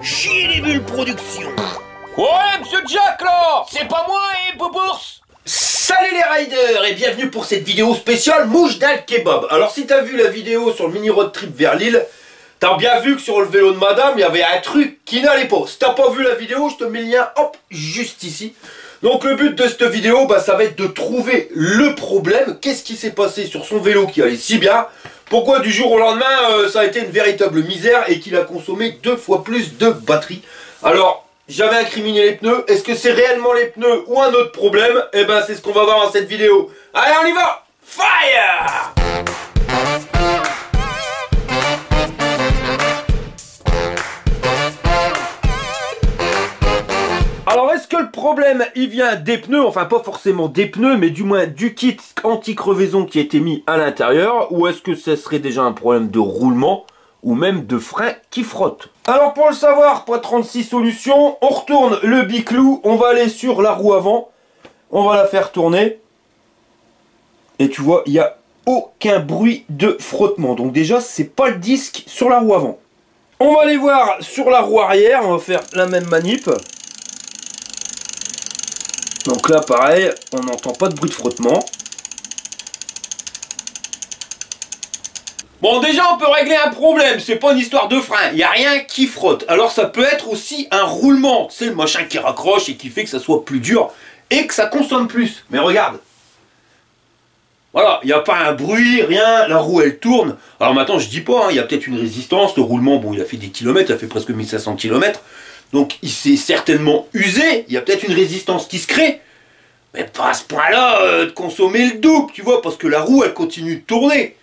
Chier les bulles production. Ouais, monsieur Jack, là. C'est pas moi, Bobours. Salut les riders et bienvenue pour cette vidéo spéciale mouche d'Al Kebab. Alors si t'as vu la vidéo sur le mini road trip vers Lille, t'as bien vu que sur le vélo de madame, il y avait un truc qui n'allait pas. Si t'as pas vu la vidéo, je te mets le lien, hop, juste ici. Donc le but de cette vidéo, ça va être de trouver le problème. Qu'est-ce qui s'est passé sur son vélo qui allait si bien? Pourquoi du jour au lendemain, ça a été une véritable misère et qu'il a consommé 2 fois plus de batterie? Alors, j'avais incriminé les pneus. Est-ce que c'est réellement les pneus ou un autre problème? Eh ben, c'est ce qu'on va voir dans cette vidéo. Allez, on y va! Fire! Alors, est-ce que le problème, il vient des pneus? Enfin, pas forcément des pneus, mais du moins du kit anti-crevaison qui a été mis à l'intérieur? Ou est-ce que ce serait déjà un problème de roulement ou même de frein qui frotte? Alors, pour le savoir, pas 36 solutions, on retourne le biclou, on va aller sur la roue avant, on va la faire tourner. Et tu vois, il n'y a aucun bruit de frottement. Donc déjà, c'est pas le disque sur la roue avant. On va aller voir sur la roue arrière, on va faire la même manip. Donc là, pareil, on n'entend pas de bruit de frottement. Bon, déjà, on peut régler un problème. C'est pas une histoire de frein. Il n'y a rien qui frotte. Alors, ça peut être aussi un roulement. C'est le machin qui raccroche et qui fait que ça soit plus dur et que ça consomme plus. Mais regarde. Voilà, il n'y a pas un bruit, rien. La roue, elle tourne. Alors maintenant, je dis pas, il y a peut-être une résistance. Le roulement, bon, il a fait des kilomètres. Il a fait presque 1500 km. Donc, il s'est certainement usé. Il y a peut-être une résistance qui se crée. Mais pas à ce point-là de consommer le double, tu vois, parce que la roue, elle continue de tourner.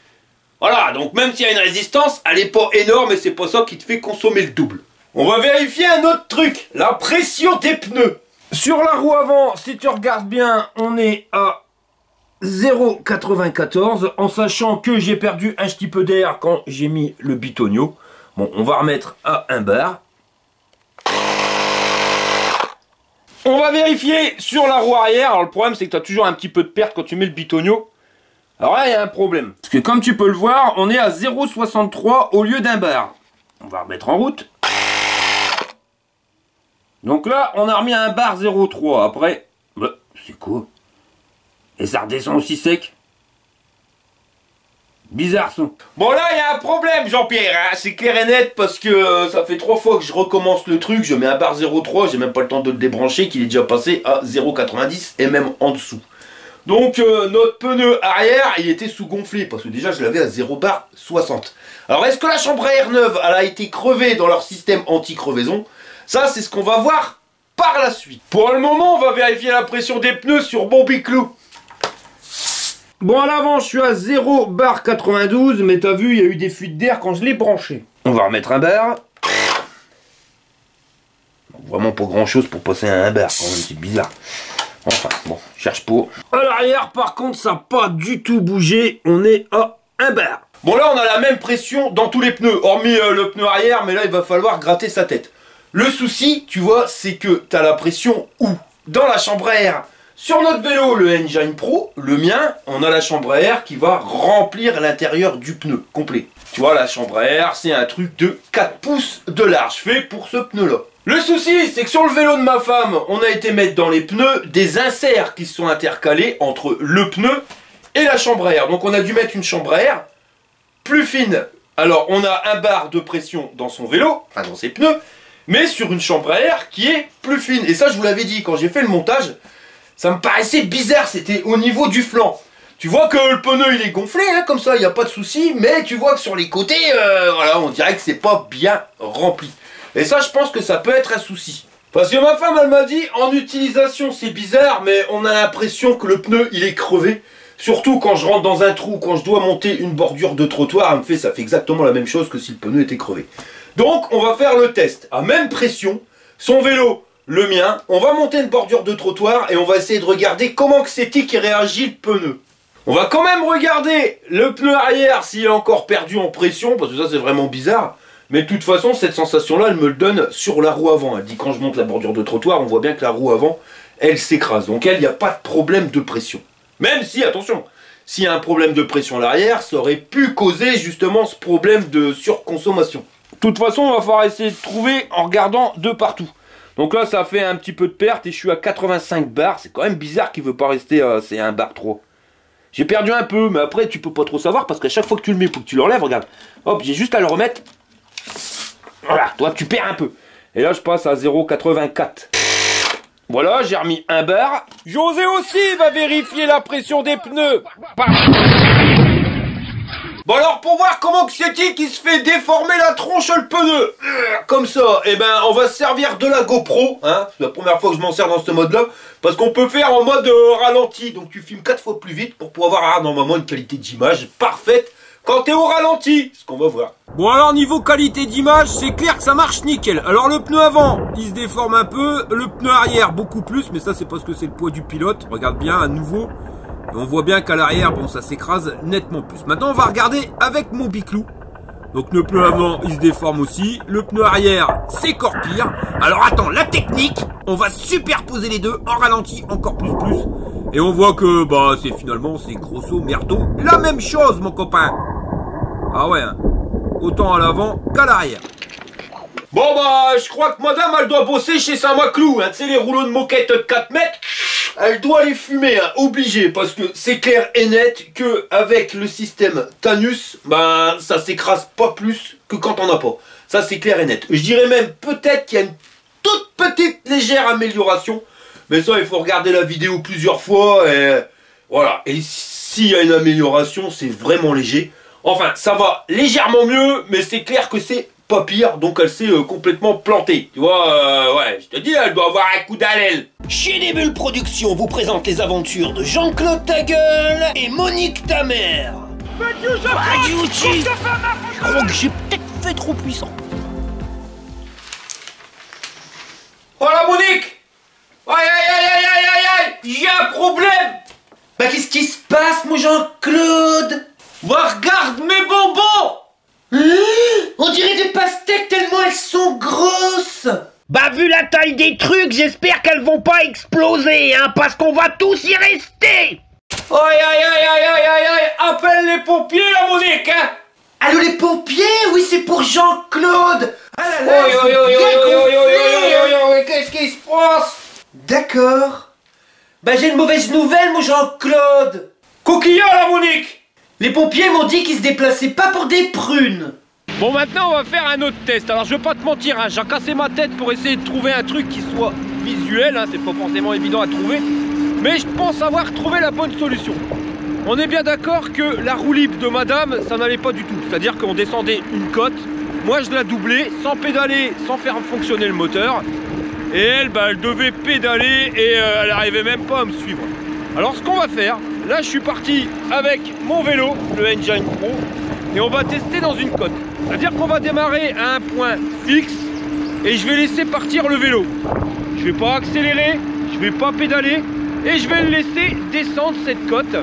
Voilà, donc même s'il y a une résistance, elle n'est pas énorme et c'est pas ça qui te fait consommer le double. On va vérifier un autre truc, la pression des pneus. Sur la roue avant, si tu regardes bien, on est à 0,94, en sachant que j'ai perdu un petit peu d'air quand j'ai mis le bitonio. Bon, on va remettre à 1 bar. On va vérifier sur la roue arrière. Alors le problème, c'est que tu as toujours un petit peu de perte quand tu mets le bitonio. Alors là, il y a un problème. Parce que comme tu peux le voir, on est à 0,63 au lieu d'1 bar. On va remettre en route. Donc là, on a remis à 1 bar 0,3. Après, c'est quoi? Et ça redescend aussi sec. Bizarre ça. Bon là, il y a un problème, Jean-Pierre. Hein, c'est clair et net parce que ça fait 3 fois que je recommence le truc. Je mets un bar 0,3. J'ai même pas le temps de le débrancher, qu'il est déjà passé à 0,90 et même en dessous. Donc notre pneu arrière, il était sous-gonflé, parce que déjà je l'avais à 0 bar 60. Alors est-ce que la chambre à air neuve, elle a été crevée dans leur système anti-crevaison? Ça, c'est ce qu'on va voir par la suite. Pour le moment, on va vérifier la pression des pneus sur mon biclou. Bon, à l'avant, je suis à 0 bar 92, mais t'as vu, il y a eu des fuites d'air quand je l'ai branché. On va remettre un bar. Vraiment pas grand-chose pour passer à 1 bar, quand même, c'est bizarre. Enfin, bon, cherche pas. À l'arrière, par contre, ça n'a pas du tout bougé. On est à 1 bar. Bon, là, on a la même pression dans tous les pneus, hormis le pneu arrière, mais là, il va falloir gratter sa tête. Le souci, tu vois, c'est que tu as la pression où? Dans la chambre à air. Sur notre vélo, le Engine Pro, le mien, on a la chambre à air qui va remplir l'intérieur du pneu complet. Tu vois, la chambre à air, c'est un truc de 4 pouces de large, fait pour ce pneu-là. Le souci, c'est que sur le vélo de ma femme, on a été mettre dans les pneus des inserts qui sont intercalés entre le pneu et la chambre à air. Donc on a dû mettre une chambre à air plus fine. Alors on a 1 bar de pression dans son vélo, enfin dans ses pneus, mais sur une chambre à air qui est plus fine. Et ça, je vous l'avais dit, quand j'ai fait le montage, ça me paraissait bizarre, c'était au niveau du flanc. Tu vois que le pneu il est gonflé, hein, comme ça, il n'y a pas de souci, mais tu vois que sur les côtés, voilà, on dirait que c'est pas bien rempli. Et ça, je pense que ça peut être un souci. Parce que ma femme, elle m'a dit, en utilisation, c'est bizarre, mais on a l'impression que le pneu, il est crevé. Surtout quand je rentre dans un trou, quand je dois monter une bordure de trottoir, elle me fait, ça fait exactement la même chose que si le pneu était crevé. Donc, on va faire le test. À même pression, son vélo, le mien, on va monter une bordure de trottoir et on va essayer de regarder comment que c'est qui réagit le pneu. On va quand même regarder le pneu arrière s'il est encore perdu en pression, parce que ça, c'est vraiment bizarre. Mais de toute façon, cette sensation-là, elle me le donne sur la roue avant. Elle dit quand je monte la bordure de trottoir, on voit bien que la roue avant, elle s'écrase. Donc elle, il n'y a pas de problème de pression. Même si, attention, s'il y a un problème de pression à l'arrière, ça aurait pu causer justement ce problème de surconsommation. toute façon, on va falloir essayer de trouver en regardant de partout. Donc là, ça fait un petit peu de perte et je suis à 85 bars. C'est quand même bizarre qu'il veut pas rester, c'est un bar trop. J'ai perdu un peu, mais après, tu peux pas trop savoir parce qu'à chaque fois que tu le mets, faut que tu l'enlèves, regarde. Hop, j'ai juste à le remettre. Voilà, toi, tu perds un peu. Et là, je passe à 0,84. Voilà, j'ai remis un bar. José aussi va vérifier la pression des pneus. Bon alors, pour voir comment que c'est qui se fait déformer la tronche le pneu, comme ça, eh ben on va se servir de la GoPro, hein, c'est la première fois que je m'en sers dans ce mode là, parce qu'on peut faire en mode ralenti, donc tu filmes 4 fois plus vite pour pouvoir avoir normalement une qualité d'image parfaite quand t'es au ralenti, ce qu'on va voir. Bon alors niveau qualité d'image, c'est clair que ça marche nickel. Alors le pneu avant, il se déforme un peu, le pneu arrière beaucoup plus, mais ça c'est parce que c'est le poids du pilote, regarde bien à nouveau. Et on voit bien qu'à l'arrière, bon, ça s'écrase nettement plus. Maintenant, on va regarder avec mon biclou. Donc, le pneu avant, il se déforme aussi. Le pneu arrière, c'est encore pire. Alors, attends, la technique, on va superposer les deux en ralenti encore plus. Et on voit que, bah, c'est finalement, c'est grosso merdo la même chose, mon copain. Ah ouais, hein. Autant à l'avant qu'à l'arrière. Bon, bah, je crois que madame, elle doit bosser chez Saint-Maclou, hein. Tu sais, les rouleaux de moquette de 4 mètres. Elle doit les fumer, hein, obligé, parce que c'est clair et net que avec le système Tannus, ben ça s'écrase pas plus que quand on n'a pas. Ça c'est clair et net. Je dirais même peut-être qu'il y a une toute petite légère amélioration, mais ça il faut regarder la vidéo plusieurs fois et voilà. Et s'il y a une amélioration, c'est vraiment léger. Enfin, ça va légèrement mieux, mais c'est clair que c'est pas pire, donc elle s'est complètement plantée. Tu vois, ouais, je te dis, elle doit avoir un coup d'haleine. Chez Les Bulles Productions vous présente les aventures de Jean-Claude Tagueule et Monique Tamer. Je crois que j'ai peut-être fait trop puissant. Oh la Monique! Aïe aïe aïe aïe aïe aïe aïe! J'ai un problème! Bah qu'est-ce qui se passe mon Jean-Claude? Bah regarde mes bonbons! On dirait des pastèques tellement elles sont grosses. Bah vu la taille des trucs, j'espère qu'elles vont pas exploser, hein, parce qu'on va tous y rester. Aïe aïe aïe aïe aïe aïe aïe! Appelle les pompiers la Monique, hein! Allô les pompiers? Oui c'est pour Jean-Claude. Ah là là, qu'est-ce qui se passe? D'accord. Bah j'ai une mauvaise nouvelle mon Jean-Claude. Coquillard la Monique! Les pompiers m'ont dit qu'ils se déplaçaient pas pour des prunes. Bon, maintenant on va faire un autre test. Alors je vais pas te mentir, hein, j'ai cassé ma tête pour essayer de trouver un truc qui soit visuel, hein, c'est pas forcément évident à trouver, mais je pense avoir trouvé la bonne solution. On est bien d'accord que la roue libre de madame, ça n'allait pas du tout. C'est-à-dire qu'on descendait une côte, moi je la doublais sans pédaler, sans faire fonctionner le moteur, et elle, bah, elle devait pédaler et elle arrivait même pas à me suivre. Alors ce qu'on va faire, là je suis parti avec mon vélo, le Engine Pro, et on va tester dans une côte. C'est-à-dire qu'on va démarrer à un point fixe et je vais laisser partir le vélo. Je vais pas accélérer, je vais pas pédaler et je vais le laisser descendre cette côte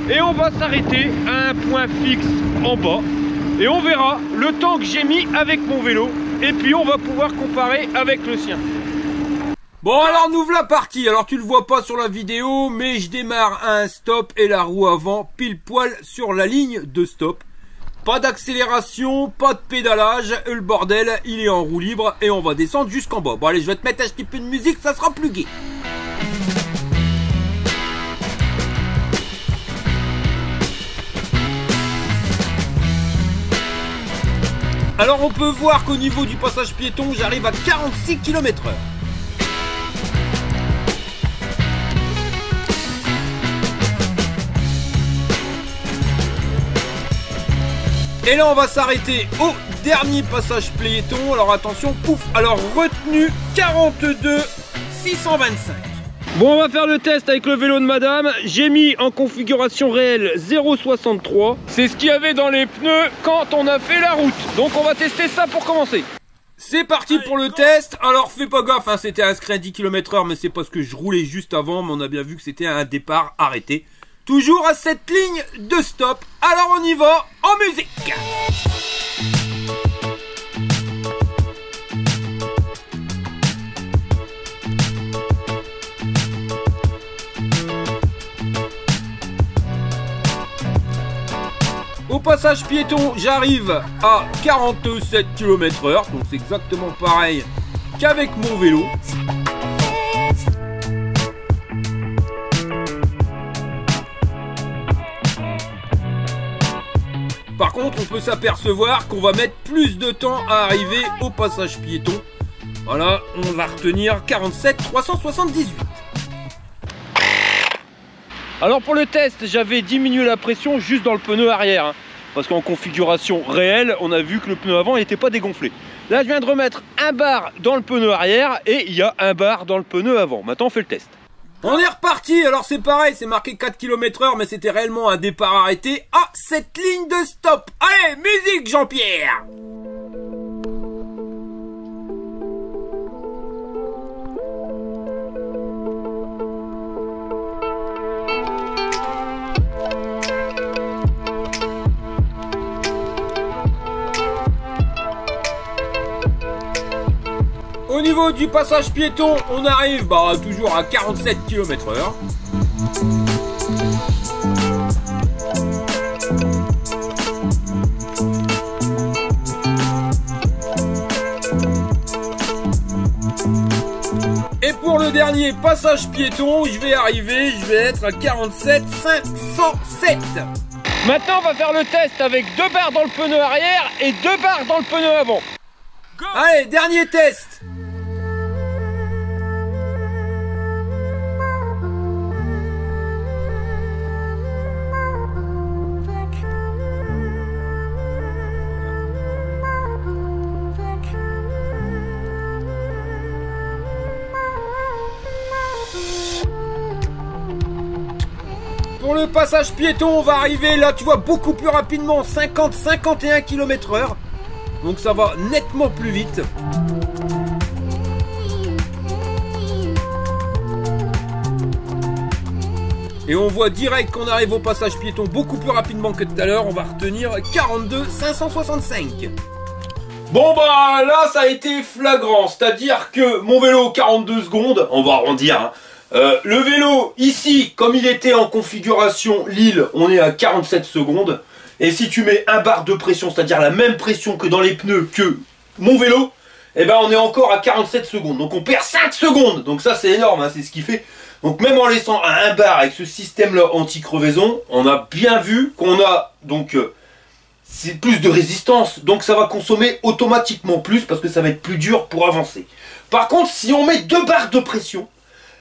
et on va s'arrêter à un point fixe en bas et on verra le temps que j'ai mis avec mon vélo et puis on va pouvoir comparer avec le sien. Bon alors nous voilà partis. Alors tu le vois pas sur la vidéo mais je démarre à un stop et la roue avant pile poil sur la ligne de stop. Pas d'accélération, pas de pédalage, le bordel, il est en roue libre et on va descendre jusqu'en bas. Bon allez, je vais te mettre un petit peu de musique, ça sera plus gai. Alors on peut voir qu'au niveau du passage piéton, j'arrive à 46 km/h. Et là on va s'arrêter au dernier passage piéton. Alors attention, pouf. Alors retenue 42 625. Bon, on va faire le test avec le vélo de madame. J'ai mis en configuration réelle 0,63. C'est ce qu'il y avait dans les pneus quand on a fait la route. Donc on va tester ça pour commencer. C'est parti pour le test. Alors fais pas gaffe, hein, c'était inscrit à 10 km/h, mais c'est parce que je roulais juste avant. Mais on a bien vu que c'était un départ arrêté. Toujours à cette ligne de stop. Alors on y va en musique. Au passage piéton, j'arrive à 47 km/h, donc c'est exactement pareil qu'avec mon vélo. Par contre, on peut s'apercevoir qu'on va mettre plus de temps à arriver au passage piéton. Voilà, on va retenir 47 378. Alors pour le test, j'avais diminué la pression juste dans le pneu arrière. Parce qu'en configuration réelle, on a vu que le pneu avant n'était pas dégonflé. Là, je viens de remettre un bar dans le pneu arrière et il y a un bar dans le pneu avant. Maintenant, on fait le test. On est reparti, alors c'est pareil, c'est marqué 4 km/h, mais c'était réellement un départ arrêté à cette ligne de stop. Allez, musique Jean-Pierre! Au niveau du passage piéton, on arrive toujours à 47 km/h. Et pour le dernier passage piéton, je vais être à 47 507. Maintenant, on va faire le test avec 2 barres dans le pneu arrière et 2 barres dans le pneu avant. Go. Allez, dernier test. Pour le passage piéton, on va arriver là, tu vois, beaucoup plus rapidement, 50-51 km/h. Donc ça va nettement plus vite. Et on voit direct qu'on arrive au passage piéton beaucoup plus rapidement que tout à l'heure. On va retenir 42 565. Bon bah là ça a été flagrant, c'est-à-dire que mon vélo 42 secondes, on va arrondir hein. Le vélo ici, comme il était en configuration Lille, on est à 47 secondes. Et si tu mets un bar de pression, c'est-à-dire la même pression que dans les pneus que mon vélo, eh ben on est encore à 47 secondes. Donc on perd 5 secondes. Donc ça c'est énorme, hein, c'est ce qui fait. Donc même en laissant un bar avec ce système-là anti-crevaison, on a bien vu qu'on a donc c'est plus de résistance. Donc ça va consommer automatiquement plus parce que ça va être plus dur pour avancer. Par contre, si on met 2 barres de pression,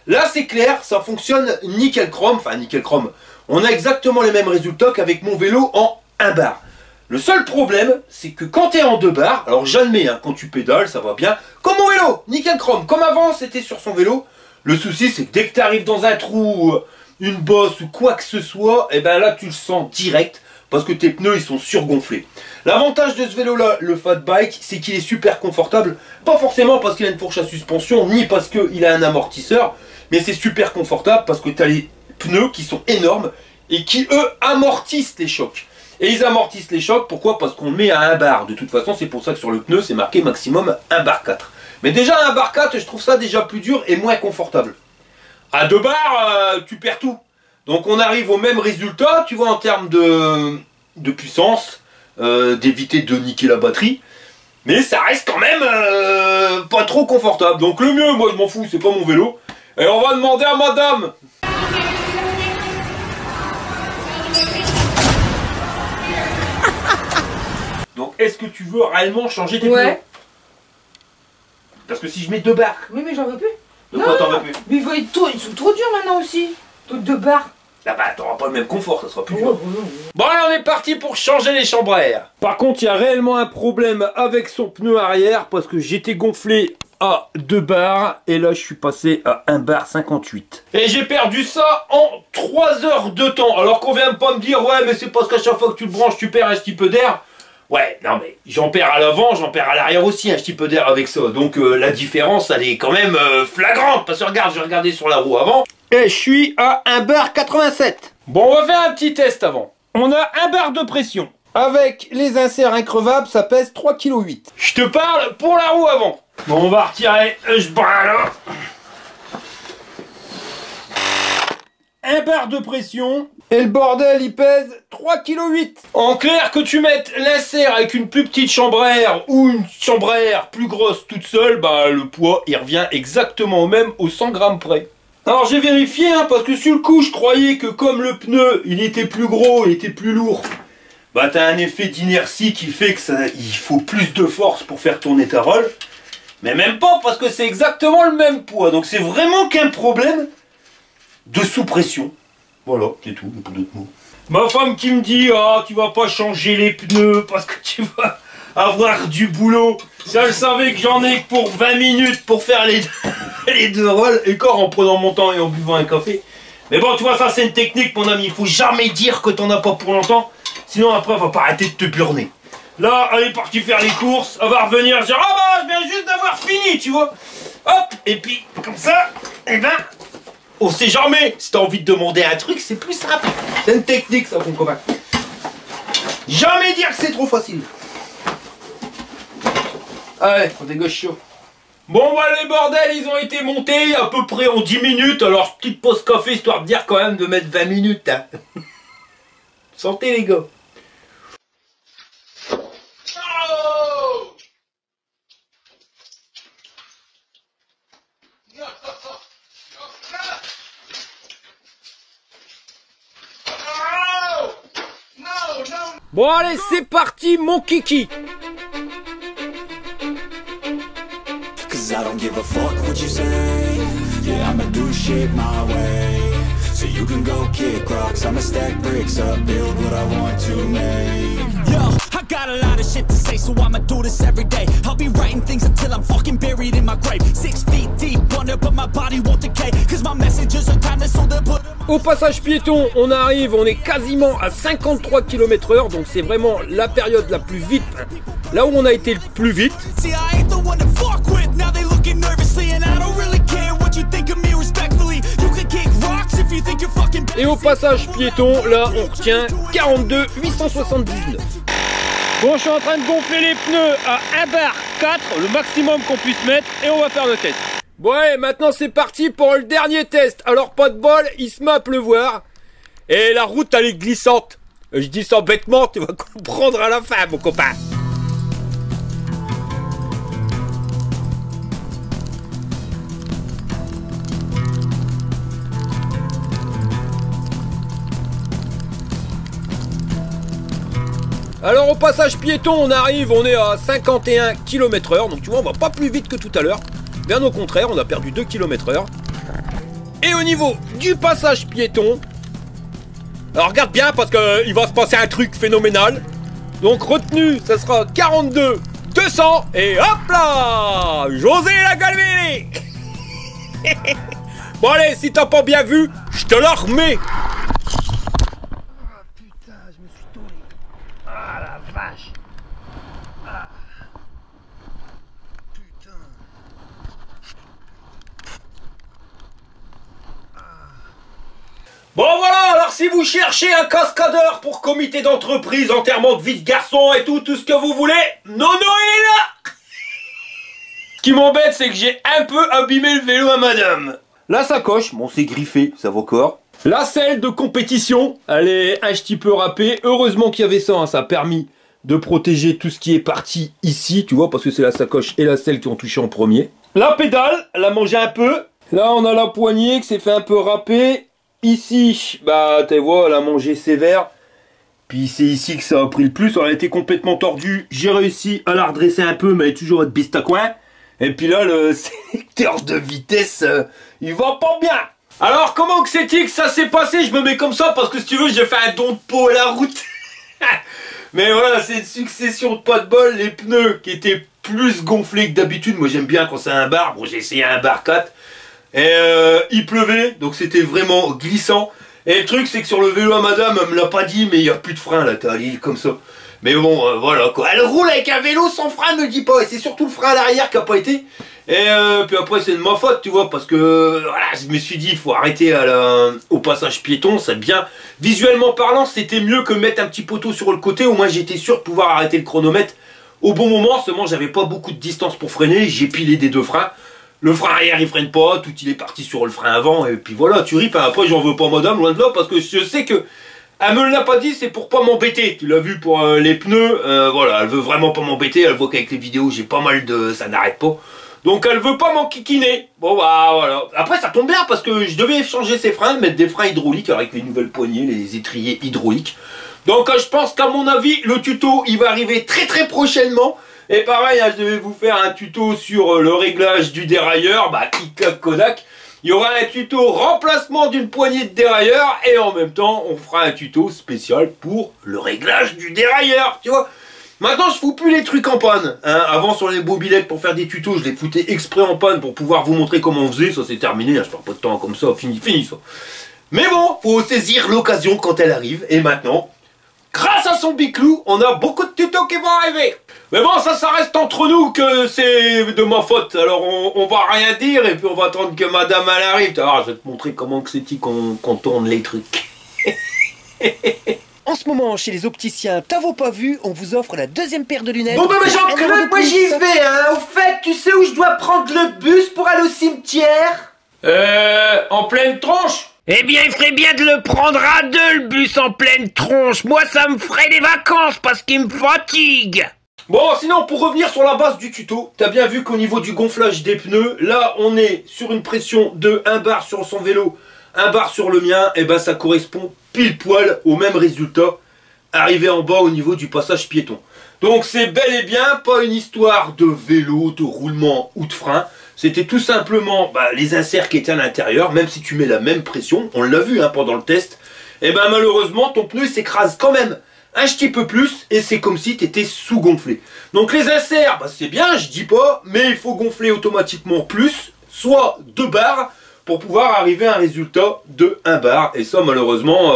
là c'est clair, ça fonctionne nickel chrome, enfin nickel chrome. On a exactement les mêmes résultats qu'avec mon vélo en 1 bar. Le seul problème, c'est que quand tu es en 2 barres, alors j'admets, hein, quand tu pédales, ça va bien. Comme mon vélo, nickel chrome, comme avant c'était sur son vélo. Le souci c'est que dès que tu arrives dans un trou, une bosse ou quoi que ce soit, et ben là tu le sens direct parce que tes pneus ils sont surgonflés. L'avantage de ce vélo là, le fat bike, c'est qu'il est super confortable. Pas forcément parce qu'il a une fourche à suspension, ni parce qu'il a un amortisseur, mais c'est super confortable parce que tu as les pneus qui sont énormes et qui eux amortissent les chocs. Et ils amortissent les chocs, pourquoi? Parce qu'on le met à 1 bar. De toute façon, c'est pour ça que sur le pneu, c'est marqué maximum 1 bar 4. Mais déjà, 1 bar 4, je trouve ça déjà plus dur et moins confortable. À 2 bars, tu perds tout. Donc on arrive au même résultat, tu vois, en termes de puissance, d'éviter de niquer la batterie. Mais ça reste quand même pas trop confortable. Donc le mieux, moi je m'en fous, c'est pas mon vélo. Et on va demander à madame. Donc est-ce que tu veux réellement changer tes pneus? Parce que si je mets 2 barres. Oui mais j'en veux plus. De quoi t'en veux plus? Mais ils sont trop durs maintenant aussi. 2 barres. Ah bah t'auras pas le même confort, ça sera plus dur. Bon allez, on est parti pour changer les chambres à air. Par contre, il y a réellement un problème avec son pneu arrière parce que j'étais gonflé à 2 bars et là je suis passé à 1 bar 58. Et j'ai perdu ça en 3 heures de temps. Alors qu'on vient pas me dire ouais mais c'est parce qu'à chaque fois que tu le branches tu perds un petit peu d'air. Ouais non mais j'en perds à l'avant, j'en perds à l'arrière aussi un petit peu d'air avec ça. Donc la différence elle est quand même flagrante. Parce que regarde, j'ai regardé sur la roue avant. Et je suis à 1 bar 87. Bon on va faire un petit test avant. On a 1 bar de pression. Avec les inserts increvables, ça pèse 3,8 kg. Je te parle pour la roue avant. Bon, on va retirer ce bras-là. 1 bar de pression, Et le bordel, il pèse 3,8 kg. En clair, que tu mettes l'insert avec une plus petite chambre à air ou une chambre à air plus grosse toute seule, bah le poids, il revient exactement au même au 100 grammes près. Alors j'ai vérifié, hein, parce que sur le coup, je croyais que comme le pneu, il était plus gros, il était plus lourd, bah t'as un effet d'inertie qui fait que ça, il faut plus de force pour faire tourner ta rolle. Mais même pas, parce que c'est exactement le même poids. Donc c'est vraiment qu'un problème de sous-pression. Voilà, c'est tout, pas d'autres mots. Ma femme qui me dit, ah, tu vas pas changer les pneus parce que tu vas avoir du boulot. Si elle savait que j'en ai que pour 20 minutes pour faire les deux rolls, et encore en prenant mon temps et en buvant un café. Mais bon, tu vois, ça c'est une technique, mon ami. Il faut jamais dire que t'en as pas pour longtemps. Sinon après, on va pas arrêter de te burner. Là, elle est partie faire les courses, elle va revenir, dire, ah bah, je viens juste d'avoir fini, tu vois. Hop, et puis, comme ça, et ben, on sait jamais. Si t'as envie de demander un truc, c'est plus simple. C'est une technique, ça, mon copain. Jamais dire que c'est trop facile. Allez, on dégage chaud. Bon, bah, les bordels, ils ont été montés à peu près en 10 minutes. Alors, petite pause café, histoire de dire quand même de mettre 20 minutes. Hein. Santé, les gars. Bon allez, c'est parti mon kiki. Cause I don't give a fuck what you say. Yeah, I'ma do shit my way. So you can go kick rocks, I'ma stack bricks up, build what I want to make. Yo, I got a lot of shit to say, so I'ma do this every day. I'll be writing things until I'm fucking buried in my grave. 6 feet deep under, but my body won't decay. Cause my messages are timeless, so they'll put. Au passage piéton, on arrive, on est quasiment à 53 km/h, donc c'est vraiment la période la plus vite, là où on a été le plus vite. Et au passage piéton, là on retient 42 879. Bon, je suis en train de gonfler les pneus à 1 bar 4, le maximum qu'on puisse mettre, et on va faire le test. Bon ouais, maintenant c'est parti pour le dernier test. Alors pas de bol, il se met à pleuvoir. Et la route elle est glissante. Je dis ça bêtement, tu vas comprendre à la fin mon copain. Alors au passage piéton on arrive, on est à 51 km/h. Donc tu vois on va pas plus vite que tout à l'heure. Bien au contraire, on a perdu 2 km/h. Et au niveau du passage piéton, alors regarde bien parce qu'il va se passer un truc phénoménal. Donc retenu, ça sera 42 200 et hop là, José la Galvini. Bon allez, si t'as pas bien vu, je te la remets. Putain, je me suis tourné. Ah la vache. Ah. Putain. Bon voilà, alors si vous cherchez un cascadeur pour comité d'entreprise, enterrement de vie de garçon et tout ce que vous voulez, Nono il est là. Ce qui m'embête c'est que j'ai un peu abîmé le vélo à madame. La sacoche, bon c'est griffé, ça vaut corps. La selle de compétition, elle est un petit peu râpée. Heureusement qu'il y avait ça, hein, ça a permis de protéger tout ce qui est parti ici, tu vois, parce que c'est la sacoche et la selle qui ont touché en premier. La pédale, elle a mangé un peu. Là on a la poignée qui s'est fait un peu râper. Ici, bah tu vois, elle a mangé sévère. Puis c'est ici que ça a pris le plus. Elle a été complètement tordue. J'ai réussi à la redresser un peu, mais elle est toujours à biste à coin. Et puis là, le sélecteur de vitesse, il va pas bien. Alors, comment que c'est-il que ça s'est passé? Je me mets comme ça parce que si tu veux, j'ai fait un don de peau à la route. Mais voilà, c'est une succession de pas de bol. Les pneus qui étaient plus gonflés que d'habitude. Moi, j'aime bien quand c'est un bar. Bon, j'ai essayé un bar 4. Et il pleuvait, donc c'était vraiment glissant. Et le truc, c'est que sur le vélo à madame, elle me l'a pas dit, mais il n'y a plus de frein là, t'as l'île comme ça. Mais bon, voilà quoi. Elle roule avec un vélo sans frein, ne dis pas. Et c'est surtout le frein à l'arrière qui a pas été. Et puis après, c'est de ma faute, tu vois, parce que voilà, je me suis dit, il faut arrêter au passage piéton, c'est bien. Visuellement parlant, c'était mieux que mettre un petit poteau sur le côté. Au moins, j'étais sûr de pouvoir arrêter le chronomètre au bon moment. Seulement, j'avais pas beaucoup de distance pour freiner. J'ai pilé des deux freins. Le frein arrière il freine pas, tout il est parti sur le frein avant, et puis voilà, tu ripes. Après j'en veux pas madame, loin de là, parce que je sais que elle me l'a pas dit, c'est pour pas m'embêter. Tu l'as vu pour les pneus, voilà, elle veut vraiment pas m'embêter, elle voit qu'avec les vidéos j'ai pas mal de... ça n'arrête pas. Donc elle veut pas m'enquiquiner. Bon bah voilà. Après ça tombe bien parce que je devais changer ses freins, mettre des freins hydrauliques avec les nouvelles poignées, les étriers hydrauliques. Donc je pense qu'à mon avis, le tuto il va arriver très prochainement. Et pareil, je devais vous faire un tuto sur le réglage du dérailleur, bah clic Kodak. Il y aura un tuto remplacement d'une poignée de dérailleur et en même temps, on fera un tuto spécial pour le réglage du dérailleur, tu vois. Maintenant, je fous plus les trucs en panne. Hein. Avant, sur les mobilettes pour faire des tutos, je les foutais exprès en panne pour pouvoir vous montrer comment on faisait. Ça, c'est terminé. Hein. Je perds pas de temps comme ça. Fini ça. Mais bon, faut saisir l'occasion quand elle arrive. Et maintenant, grâce à son biclou, on a beaucoup de tutos qui vont arriver. Mais bon, ça reste entre nous que c'est de ma faute. Alors, on va rien dire et puis on va attendre que madame elle arrive. Alors, je vais te montrer comment que c'est qu'on tourne les trucs. En ce moment, chez les opticiens T'avo pas vu, on vous offre la deuxième paire de lunettes. Bon bah Jean-Claude, moi j'y vais hein. Au fait, tu sais où je dois prendre le bus pour aller au cimetière? En pleine tronche. Eh bien, il ferait bien de le prendre à deux, le bus en pleine tronche. Moi, ça me ferait des vacances parce qu'il me fatigue. Bon, sinon, pour revenir sur la base du tuto, t'as bien vu qu'au niveau du gonflage des pneus, là, on est sur une pression de 1 bar sur son vélo, 1 bar sur le mien, et ben ça correspond pile poil au même résultat, arrivé en bas au niveau du passage piéton. Donc c'est bel et bien pas une histoire de vélo, de roulement ou de frein. C'était tout simplement les inserts qui étaient à l'intérieur, même si tu mets la même pression, on l'a vu hein, pendant le test, et ben malheureusement ton pneu s'écrase quand même un petit peu plus et c'est comme si tu étais sous-gonflé. Donc les inserts, c'est bien, je dis pas, mais il faut gonfler automatiquement plus, soit 2 bars, pour pouvoir arriver à un résultat de 1 bar. Et ça malheureusement,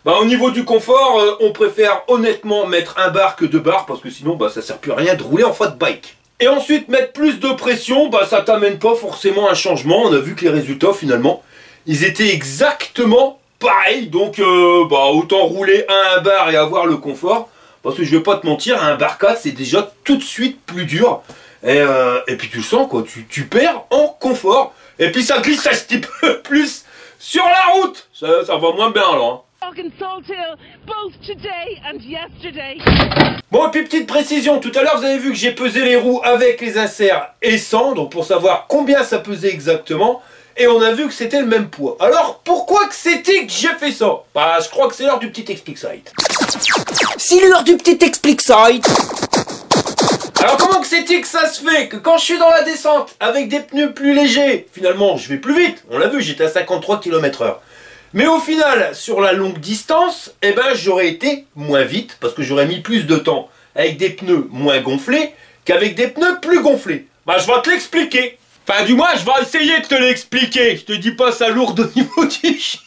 au niveau du confort, on préfère honnêtement mettre 1 bar que 2 bars, parce que sinon ça sert plus à rien de rouler en fat bike. Et ensuite mettre plus de pression, ça t'amène pas forcément un changement. On a vu que les résultats finalement, ils étaient exactement pareil, donc autant rouler à 1 bar et avoir le confort, parce que je vais pas te mentir, à 1 bar 4 c'est déjà tout de suite plus dur, et puis tu le sens quoi, tu perds en confort, et puis ça glisse un petit peu plus sur la route, ça va moins bien alors. Bon, et puis petite précision, tout à l'heure vous avez vu que j'ai pesé les roues avec les inserts et sans, donc pour savoir combien ça pesait exactement. Et on a vu que c'était le même poids. Alors, pourquoi que c'était que j'ai fait ça? Je crois que c'est l'heure du petit Explique Site. C'est l'heure du petit Explique Site. Alors, comment que c'est-il que ça se fait que quand je suis dans la descente, avec des pneus plus légers, finalement, je vais plus vite. On l'a vu, j'étais à 53 km/h. Mais au final, sur la longue distance, j'aurais été moins vite, parce que j'aurais mis plus de temps avec des pneus moins gonflés qu'avec des pneus plus gonflés. Je vais te l'expliquer. Enfin, du moins, je vais essayer de te l'expliquer. Je te dis pas ça lourde au niveau du chien.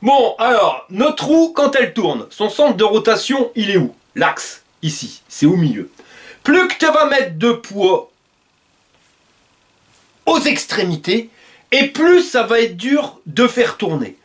Bon, alors, notre roue, quand elle tourne, son centre de rotation, il est où? L'axe, ici, c'est au milieu. Plus que tu vas mettre de poids aux extrémités, et plus ça va être dur de faire tourner.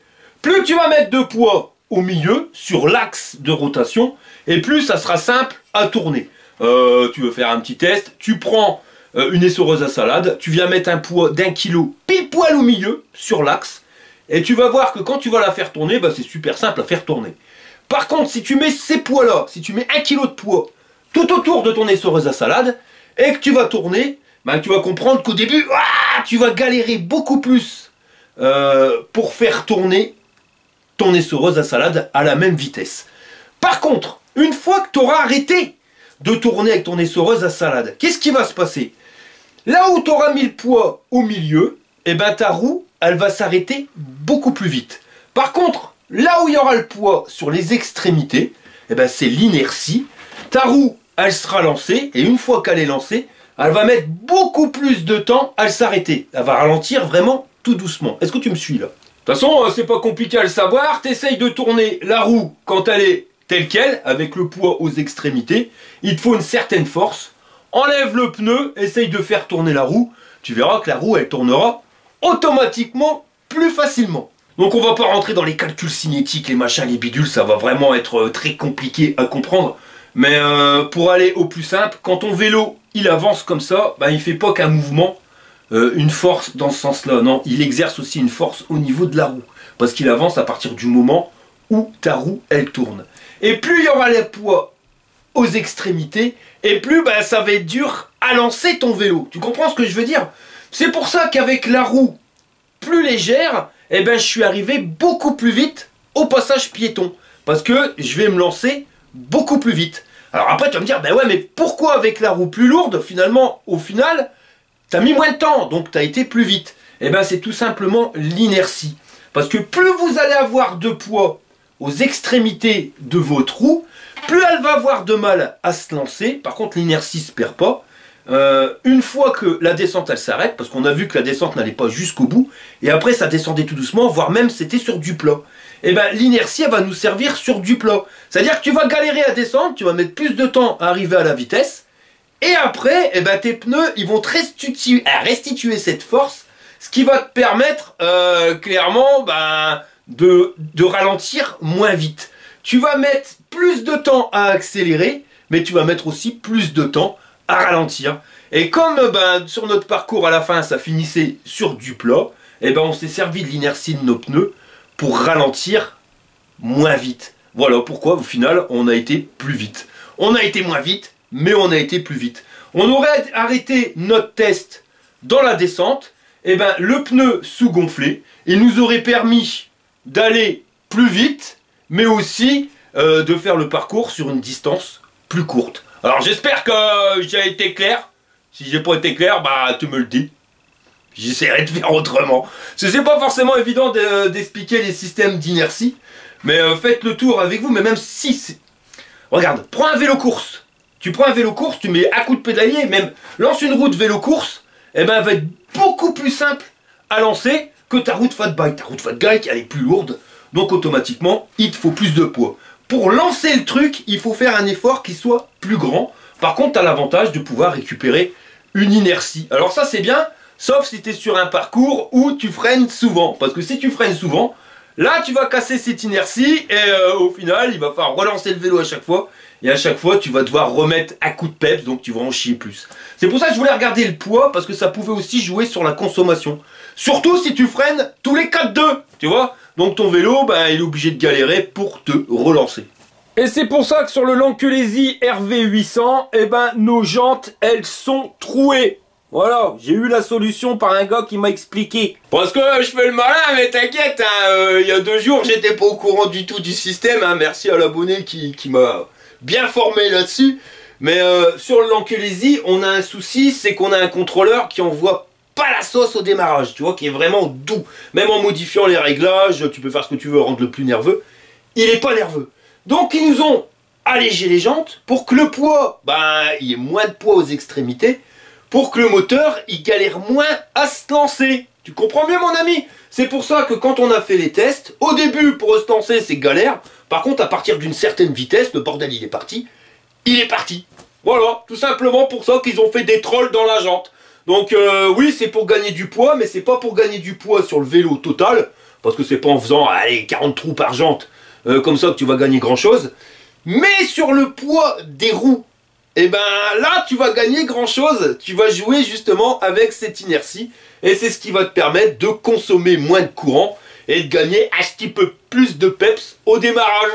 Plus tu vas mettre de poids au milieu, sur l'axe de rotation, et plus ça sera simple à tourner. Tu veux faire un petit test, tu prends une essoreuse à salade, tu viens mettre un poids d'1 kg pile poil au milieu, sur l'axe, et tu vas voir que quand tu vas la faire tourner, c'est super simple à faire tourner. Par contre, si tu mets ces poids-là, si tu mets 1 kg de poids tout autour de ton essoreuse à salade, et que tu vas tourner, tu vas comprendre qu'au début, tu vas galérer beaucoup plus pour faire tourner ton essoreuse à salade à la même vitesse. Par contre, une fois que tu auras arrêté de tourner avec ton essoreuse à salade, qu'est-ce qui va se passer? Là où tu auras mis le poids au milieu, ta roue, elle va s'arrêter beaucoup plus vite. Par contre, là où il y aura le poids sur les extrémités, c'est l'inertie. Ta roue, elle sera lancée, et une fois qu'elle est lancée, elle va mettre beaucoup plus de temps à s'arrêter. Elle va ralentir vraiment tout doucement. Est-ce que tu me suis là? De toute façon, c'est pas compliqué à le savoir. Tu essayes de tourner la roue quand elle est telle quelle, avec le poids aux extrémités. Il te faut une certaine force. Enlève le pneu, essaye de faire tourner la roue. Tu verras que la roue, elle tournera automatiquement plus facilement. Donc on va pas rentrer dans les calculs cinétiques, les machins, les bidules. Ça va vraiment être très compliqué à comprendre. Mais pour aller au plus simple, quand ton vélo il avance comme ça, bah, il fait pas qu'un mouvement, une force dans ce sens-là. Non, il exerce aussi une force au niveau de la roue. Parce qu'il avance à partir du moment où ta roue, elle tourne. Et plus il y aura le poids aux extrémités, et plus bah, ça va être dur à lancer ton vélo. Tu comprends ce que je veux dire? C'est pour ça qu'avec la roue plus légère, eh ben, je suis arrivé beaucoup plus vite au passage piéton. Parce que je vais me lancer beaucoup plus vite. Alors après, tu vas me dire, ben ouais, mais pourquoi avec la roue plus lourde, finalement, au final, tu as mis moins de temps, donc tu as été plus vite? Eh ben, c'est tout simplement l'inertie. Parce que plus vous allez avoir de poids aux extrémités de votre roue, plus elle va avoir de mal à se lancer. Par contre, l'inertie ne se perd pas. Une fois que la descente elle s'arrête, parce qu'on a vu que la descente n'allait pas jusqu'au bout, et après ça descendait tout doucement, voire même c'était sur du plat. Et ben l'inertie elle va nous servir sur du plat. C'est-à-dire que tu vas galérer à descendre, tu vas mettre plus de temps à arriver à la vitesse, et après, eh ben, tes pneus ils vont te restituer cette force, ce qui va te permettre clairement ben, de ralentir moins vite. Tu vas mettre plus de temps à accélérer, mais tu vas mettre aussi plus de temps à ralentir. Et comme ben, sur notre parcours à la fin ça finissait sur du plat, et ben, on s'est servi de l'inertie de nos pneus pour ralentir moins vite. Voilà pourquoi au final on a été plus vite. On a été moins vite, mais on a été plus vite. On aurait arrêté notre test dans la descente, et ben, le pneu sous-gonflé, il nous aurait permis d'aller plus vite, mais aussi de faire le parcours sur une distance plus courte. Alors j'espère que j'ai été clair. Si j'ai pas été clair, bah tu me le dis. J'essaierai de faire autrement. C'est pas forcément évident d'expliquer les systèmes d'inertie. Mais faites le tour avec vous. Mais même si c'est... Regarde, prends un vélo course. Tu prends un vélo course, tu mets un coup de pédalier, même lance une roue de vélo course, et ben elle va être beaucoup plus simple à lancer que ta roue de fat bike. Ta roue de fat bike, elle est plus lourde. Donc automatiquement, il te faut plus de poids. Pour lancer le truc, il faut faire un effort qui soit plus grand. Par contre, tu as l'avantage de pouvoir récupérer une inertie. Alors ça, c'est bien, sauf si tu es sur un parcours où tu freines souvent. Parce que si tu freines souvent, là, tu vas casser cette inertie et au final, il va falloir relancer le vélo à chaque fois. Et à chaque fois, tu vas devoir remettre un coup de peps, donc tu vas en chier plus. C'est pour ça que je voulais regarder le poids, parce que ça pouvait aussi jouer sur la consommation. Surtout si tu freines tous les 4-2, tu vois. Donc ton vélo, ben, il est obligé de galérer pour te relancer. Et c'est pour ça que sur le Lanculesi RV800, eh ben, nos jantes, elles sont trouées. Voilà, j'ai eu la solution par un gars qui m'a expliqué. Parce que je fais le malin, mais t'inquiète, hein, il y a 2 jours, j'étais pas au courant du tout du système. Hein, merci à l'abonné qui m'a bien formé là-dessus. Mais sur le Lanculesi, on a un souci, c'est qu'on a un contrôleur qui envoie pas la sauce au démarrage, tu vois, qui est vraiment doux. Même en modifiant les réglages, tu peux faire ce que tu veux, rendre le plus nerveux. Il est pas nerveux. Donc ils nous ont allégé les jantes pour que le poids, ben, il y ait moins de poids aux extrémités, pour que le moteur, il galère moins à se lancer. Tu comprends mieux, mon ami? C'est pour ça que quand on a fait les tests, au début, pour se lancer, c'est galère. Par contre, à partir d'une certaine vitesse, le bordel, il est parti. Il est parti. Voilà, tout simplement pour ça qu'ils ont fait des trolls dans la jante. Donc oui, c'est pour gagner du poids, mais c'est pas pour gagner du poids sur le vélo total, parce que c'est pas en faisant, allez, 40 trous par jante, comme ça que tu vas gagner grand chose. Mais sur le poids des roues, et ben là tu vas gagner grand chose. Tu vas jouer justement avec cette inertie, et c'est ce qui va te permettre de consommer moins de courant et de gagner un petit peu plus de peps au démarrage.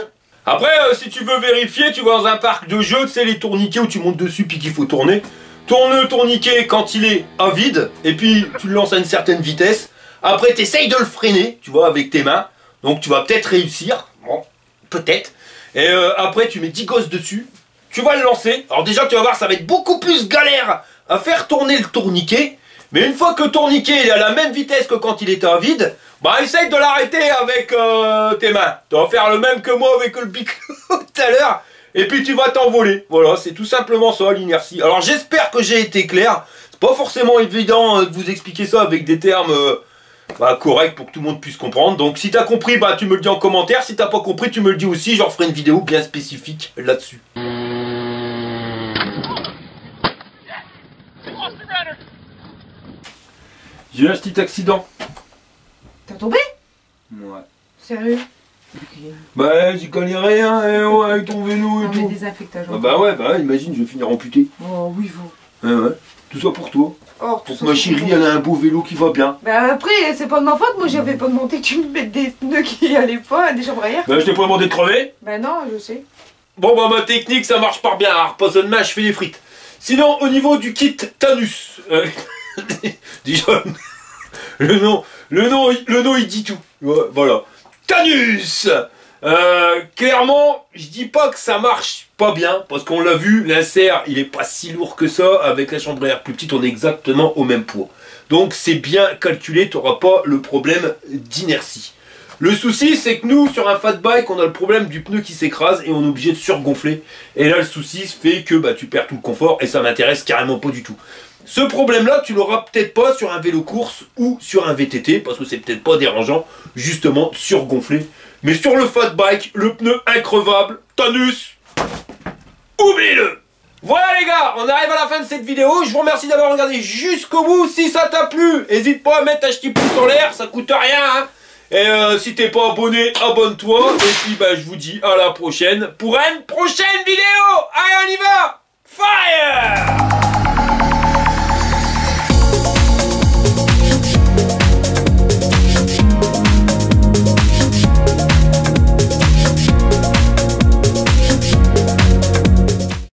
Après, si tu veux vérifier, tu vas dans un parc de jeux, tu sais, les tourniquets où tu montes dessus puis qu'il faut tourner. Tourne le tourniquet quand il est à vide, et puis tu le lances à une certaine vitesse. Après, tu essayes de le freiner, tu vois, avec tes mains. Donc tu vas peut-être réussir, bon, peut-être. Et après, tu mets 10 gosses dessus, tu vas le lancer. Alors déjà, tu vas voir, ça va être beaucoup plus galère à faire tourner le tourniquet. Mais une fois que le tourniquet est à la même vitesse que quand il était à vide, bah essaye de l'arrêter avec tes mains. Tu vas faire le même que moi avec le biclo tout à l'heure. Et puis tu vas t'envoler. Voilà, c'est tout simplement ça, l'inertie. Alors j'espère que j'ai été clair. C'est pas forcément évident de vous expliquer ça avec des termes corrects pour que tout le monde puisse comprendre. Donc si t'as compris, bah tu me le dis en commentaire. Si t'as pas compris, tu me le dis aussi. J'en ferai une vidéo bien spécifique là-dessus. J'ai eu un petit accident. T'as tombé? Ouais. Sérieux? Bah j'y connais rien avec ton vélo et Non, tout. mais désinfectage. Ah bah ouais, imagine, je vais finir amputé. Oh oui, vous. Ouais, tout ça pour toi. Oh, Pour que ma chérie, elle a un beau vélo qui va bien. Bah après, c'est pas de ma faute, moi j'avais pas demandé que tu me mettes des pneus qui allaient pas, des chambres à air. Bah je t'ai pas demandé de crever. Bah non, je sais. Bon bah ma technique ça marche pas bien, alors repose de main, je fais des frites. Sinon au niveau du kit Tanus, déjà le nom il dit tout. Ouais, voilà. Tanus. Clairement, je dis pas que ça marche pas bien, parce qu'on l'a vu, l'insert il est pas si lourd que ça, avec la chambre à air plus petite on est exactement au même poids. Donc c'est bien calculé, tu n'auras pas le problème d'inertie. Le souci c'est que nous sur un fat bike on a le problème du pneu qui s'écrase et on est obligé de surgonfler. Et là le souci fait que bah, tu perds tout le confort et ça m'intéresse carrément pas du tout. Ce problème là tu l'auras peut-être pas sur un vélo course ou sur un VTT parce que c'est peut-être pas dérangeant justement de surgonfler. Mais sur le fat bike, le pneu increvable, Tanus, oublie-le. Voilà les gars, on arrive à la fin de cette vidéo. Je vous remercie d'avoir regardé jusqu'au bout. Si ça t'a plu, n'hésite pas à mettre un petit pouce en l'air, ça coûte rien. Hein. Et si t'es pas abonné, abonne-toi. Et puis bah, je vous dis à la prochaine pour une prochaine vidéo. Allez, on y va. Fire!